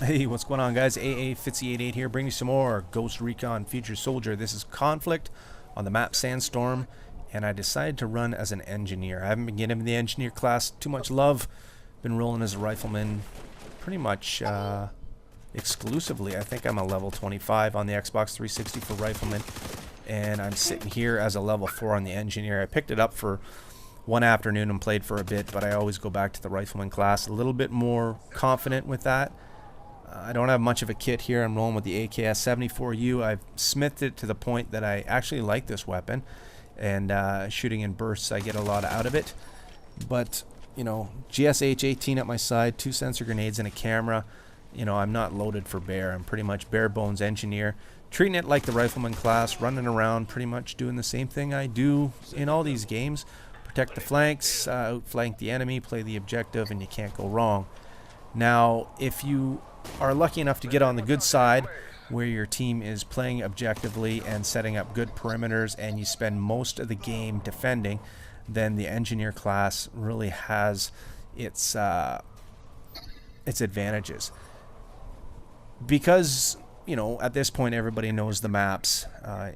Hey, what's going on, guys? AA Fitzy88 here, bringing you some more Ghost Recon Future Soldier. This is Conflict on the map Sandstorm, and I decided to run as an engineer. I haven't been getting the engineer class too much love. Been rolling as a rifleman pretty much exclusively. I think I'm a level 25 on the Xbox 360 for rifleman, and I'm sitting here as a level 4 on the engineer. I picked it up for one afternoon and played for a bit, but I always go back to the rifleman class. A little bit more confident with that. I don't have much of a kit here. I'm rolling with the AKS-74U. I've smithed it to the point that I actually like this weapon, and shooting in bursts, I get a lot out of it. But, you know, GSH-18 at my side, 2 sensor grenades and a camera. You know, I'm not loaded for bear. I'm pretty much bare bones engineer, treating it like the rifleman class, running around, pretty much doing the same thing I do in all these games. Protect the flanks, outflank the enemy, play the objective, and you can't go wrong. Now, if you are lucky enough to get on the good side where your team is playing objectively and setting up good perimeters and you spend most of the game defending, then the engineer class really has its advantages. Because, you know, at this point everybody knows the maps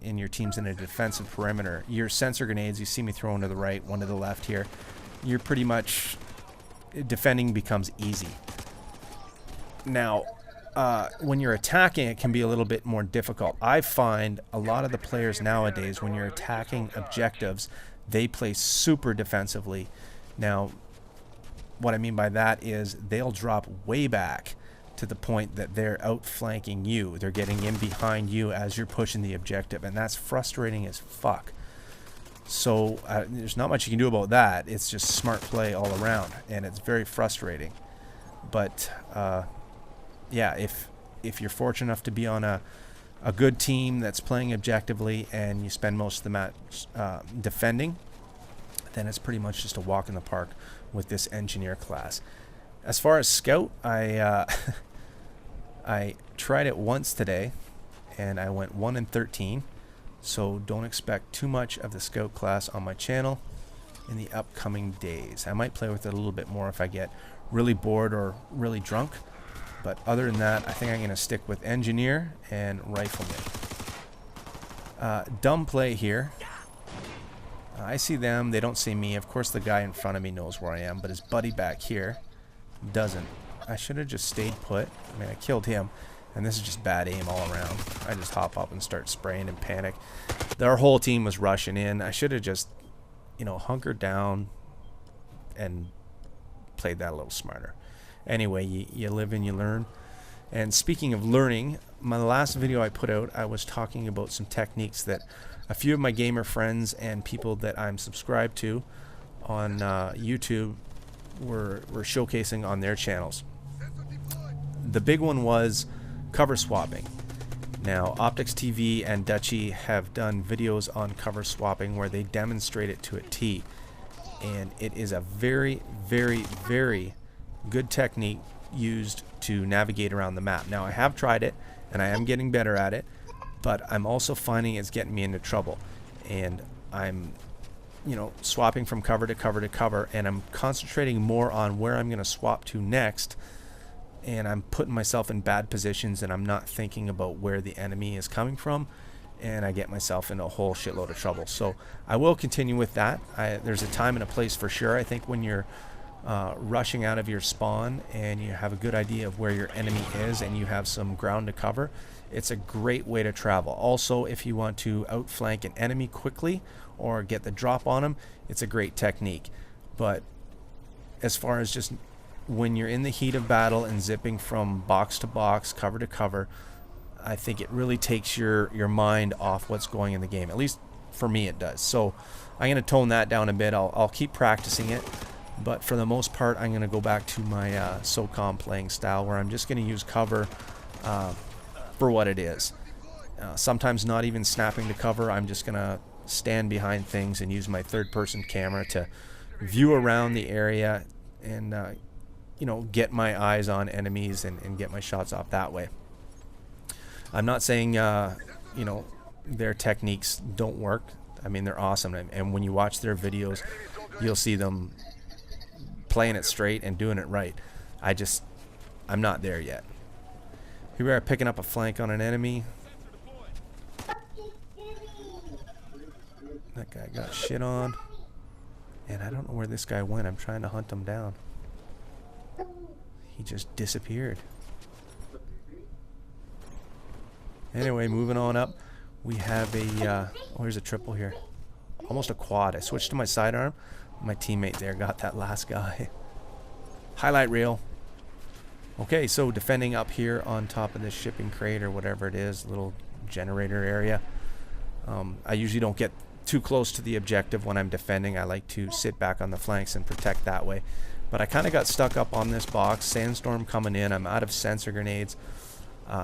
in your team's in a defensive perimeter. Your sensor grenades, you see me throwing to the right, one to the left here, you're pretty much, defending becomes easy. Now, when you're attacking, it can be a little bit more difficult. I find a lot of the players nowadays, when you're attacking objectives, they play super defensively. Now, what I mean by that is they'll drop way back to the point that they're outflanking you. They're getting in behind you as you're pushing the objective, and that's frustrating as fuck. So there's not much you can do about that. It's just smart play all around, and it's very frustrating. But yeah, if you're fortunate enough to be on a good team that's playing objectively and you spend most of the match defending, then it's pretty much just a walk in the park with this engineer class. As far as scout, I tried it once today and I went 1 in 13, so don't expect too much of the scout class on my channel in the upcoming days. I might play with it a little bit more if I get really bored or really drunk. But other than that, I think I'm going to stick with engineer and rifleman. Dumb play here. I see them, they don't see me. Of course the guy in front of me knows where I am, but his buddy back here doesn't. I should have just stayed put. I mean, I killed him, and this is just bad aim all around. I just hop up and start spraying and panic. Our whole team was rushing in. I should have just, you know, hunkered down and played that a little smarter. Anyway, you live and you learn. And speaking of learning, my last video I put out, I was talking about some techniques that a few of my gamer friends and people that I'm subscribed to on YouTube were showcasing on their channels. The big one was cover swapping. Now, Optics TV and Dutchy have done videos on cover swapping where they demonstrate it to a T. And it is a very, very, very good technique used to navigate around the map. Now, I have tried it and I am getting better at it, but I'm also finding it's getting me into trouble, and I'm, you know, swapping from cover to cover to cover, and I'm concentrating more on where I'm going to swap to next, and I'm putting myself in bad positions, and I'm not thinking about where the enemy is coming from, and I get myself in a whole shitload of trouble. So I will continue with that. There's a time and a place for sure. I think when you're rushing out of your spawn and you have a good idea of where your enemy is and you have some ground to cover, it's a great way to travel. Also, if you want to outflank an enemy quickly or get the drop on them, it's a great technique. But as far as just when you're in the heat of battle and zipping from box to box, cover to cover, I think it really takes your mind off what's going in the game. At least for me it does. So I'm going to tone that down a bit. I'll keep practicing it. But for the most part, I'm going to go back to my SOCOM playing style, where I'm just going to use cover for what it is. Sometimes not even snapping to cover. I'm just going to stand behind things and use my third-person camera to view around the area and, you know, get my eyes on enemies and get my shots off that way. I'm not saying, you know, their techniques don't work. I mean, they're awesome. And when you watch their videos, you'll see them playing it straight and doing it right. I'm not there yet. Here we are picking up a flank on an enemy. That guy got shit on. And I don't know where this guy went. I'm trying to hunt him down. He just disappeared. Anyway, moving on up. We have a, oh, here's a triple here. Almost a quad. I switched to my sidearm. My teammate there got that last guy. Highlight reel. Okay, so defending up here on top of this shipping crate or whatever it is, little generator area. I usually don't get too close to the objective when I'm defending. I like to sit back on the flanks and protect that way. But I kind of got stuck up on this box. Sandstorm coming in. I'm out of sensor grenades.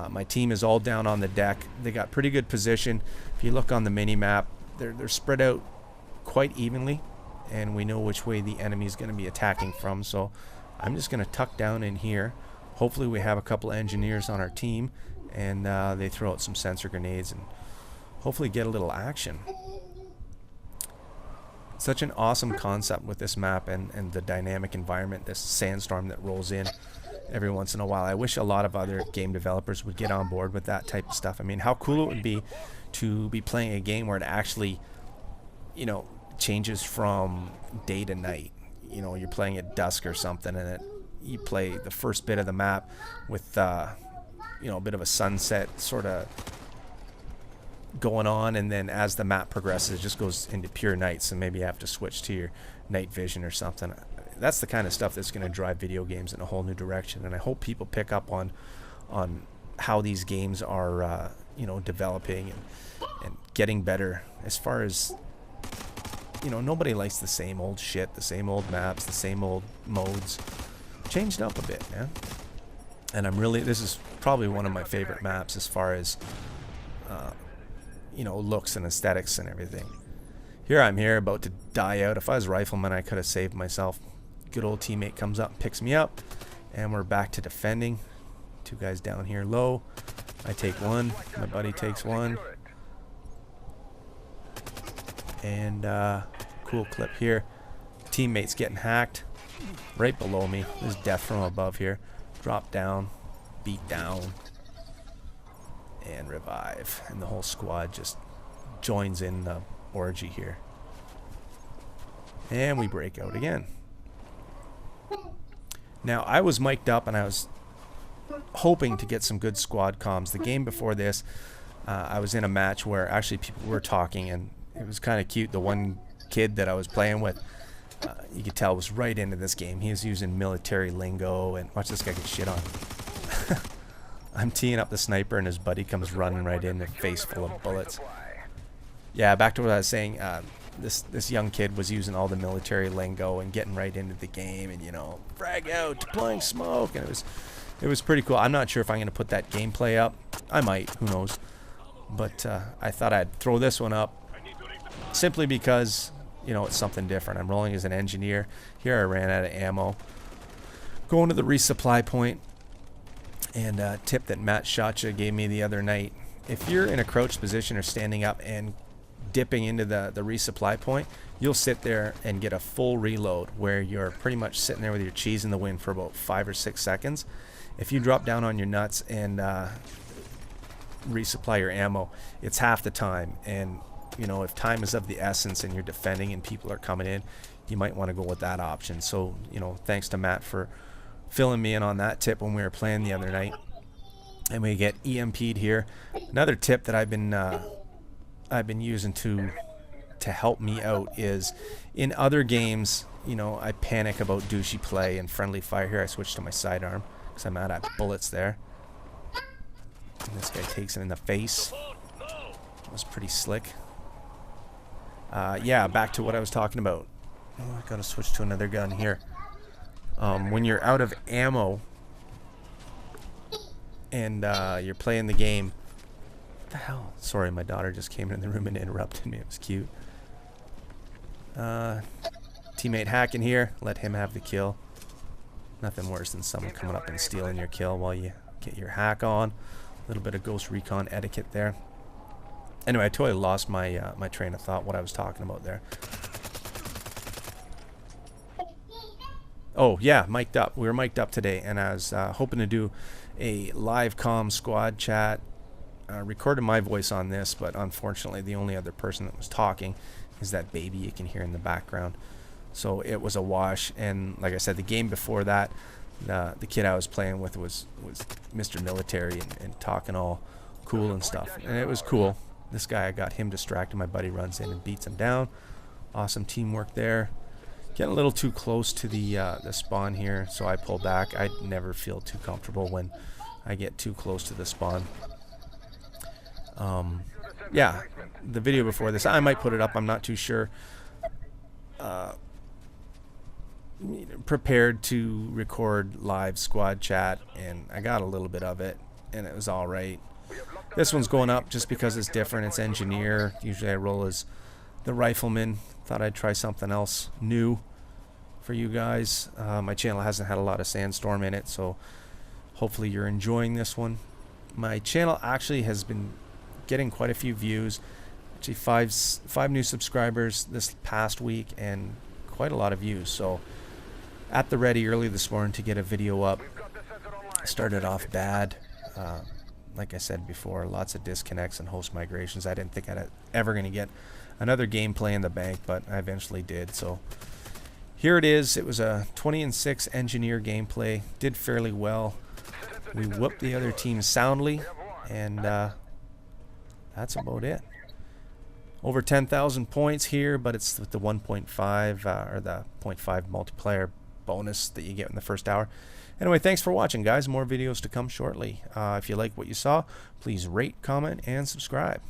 My team is all down on the deck. They got pretty good position. If you look on the mini map, they're spread out quite evenly, and we know which way the enemy is going to be attacking from. So I'm just going to tuck down in here. Hopefully we have a couple engineers on our team, and they throw out some sensor grenades and hopefully get a little action. Such an awesome concept with this map and the dynamic environment, this sandstorm that rolls in every once in a while. I wish a lot of other game developers would get on board with that type of stuff. I mean, how cool it would be to be playing a game where it actually, you know, changes from day to night. You know, you're playing at dusk or something, and you play the first bit of the map with, you know, a bit of a sunset sort of going on, and then as the map progresses, it just goes into pure night, so maybe you have to switch to your night vision or something. That's the kind of stuff that's going to drive video games in a whole new direction, and I hope people pick up on how these games are you know, developing and getting better. As far as, you know, nobody likes the same old shit, the same old maps, the same old modes. Changed up a bit, man. And this is probably one of my favorite maps as far as you know, looks and aesthetics and everything. Here I'm here about to die out. If I was rifleman, I could have saved myself. Good old teammate comes up, picks me up, and we're back to defending. Two guys down here low. I take one, my buddy takes one, and cool clip here. Teammate's getting hacked right below me. There's death from above here. Drop down, beat down, and revive, and the whole squad just joins in the orgy here, and we break out again. Now I was mic'd up and I was hoping to get some good squad comms. The game before this, I was in a match where actually people were talking, and it was kind of cute. The one kid that I was playing with, you could tell was right into this game. He was using military lingo, and watch this guy get shit on. I'm teeing up the sniper, and his buddy comes running right in, a face full of bullets. Yeah, back to what I was saying. This young kid was using all the military lingo and getting right into the game, and, you know, frag out, deploying smoke, and it was pretty cool. I'm not sure if I'm going to put that gameplay up. I might, who knows. But I thought I'd throw this one up simply because, you know, it's something different. I'm rolling as an engineer. Here I ran out of ammo. Going to the resupply point. And a tip that Matt Shotcha gave me the other night: if you're in a crouched position or standing up and dipping into the resupply point, you'll sit there and get a full reload where you're pretty much sitting there with your cheese in the wind for about 5 or 6 seconds. If you drop down on your nuts and resupply your ammo, it's half the time. And, you know, if time is of the essence and you're defending and people are coming in, you might want to go with that option. So, you know, thanks to Matt for filling me in on that tip when we were playing the other night. And we get EMP'd here. Another tip that I've been using to help me out is, in other games, you know, I panic about douchey play and friendly fire. Here I switch to my sidearm because I'm out of bullets there. And this guy takes it in the face. That was pretty slick. Yeah, back to what I was talking about. Oh, I gotta switch to another gun here. When you're out of ammo and you're playing the game. What the hell? Sorry, my daughter just came in the room and interrupted me. It was cute. Teammate hacking here. Let him have the kill. Nothing worse than someone coming up and stealing your kill while you get your hack on. A little bit of Ghost Recon etiquette there. Anyway, I totally lost my my train of thought, what I was talking about there. Oh, yeah, mic'd up. We were mic'd up today, and I was hoping to do a live comm squad chat. Recorded my voice on this, but unfortunately the only other person that was talking is that baby you can hear in the background. So it was a wash. And like I said, the game before that, the kid I was playing with was Mr. Military and talking all cool and stuff, and it was cool. This guy, I got him distracted. My buddy runs in and beats him down. Awesome teamwork there. Getting a little too close to the spawn here, so I pull back. I never feel too comfortable when I get too close to the spawn. Yeah, the video before this, I might put it up, I'm not too sure. Prepared to record live squad chat, and I got a little bit of it, and it was alright. This one's going up just because it's different. It's engineer. Usually I roll as the rifleman. Thought I'd try something else new for you guys. My channel hasn't had a lot of Sandstorm in it, so hopefully you're enjoying this one. My channel actually has been getting quite a few views. Actually five new subscribers this past week and quite a lot of views. So at the ready early this morning to get a video up. Started off bad. Like I said before, lots of disconnects and host migrations. I didn't think I'd ever going to get another gameplay in the bank, but I eventually did. So here it is. It was a 20-6 engineer gameplay. Did fairly well. We whooped the other team soundly, and that's about it. Over 10,000 points here, but it's with the 1.5 or the 0.5 multiplayer bonus that you get in the first hour. Anyway, thanks for watching, guys. More videos to come shortly. If you like what you saw, please rate, comment, and subscribe.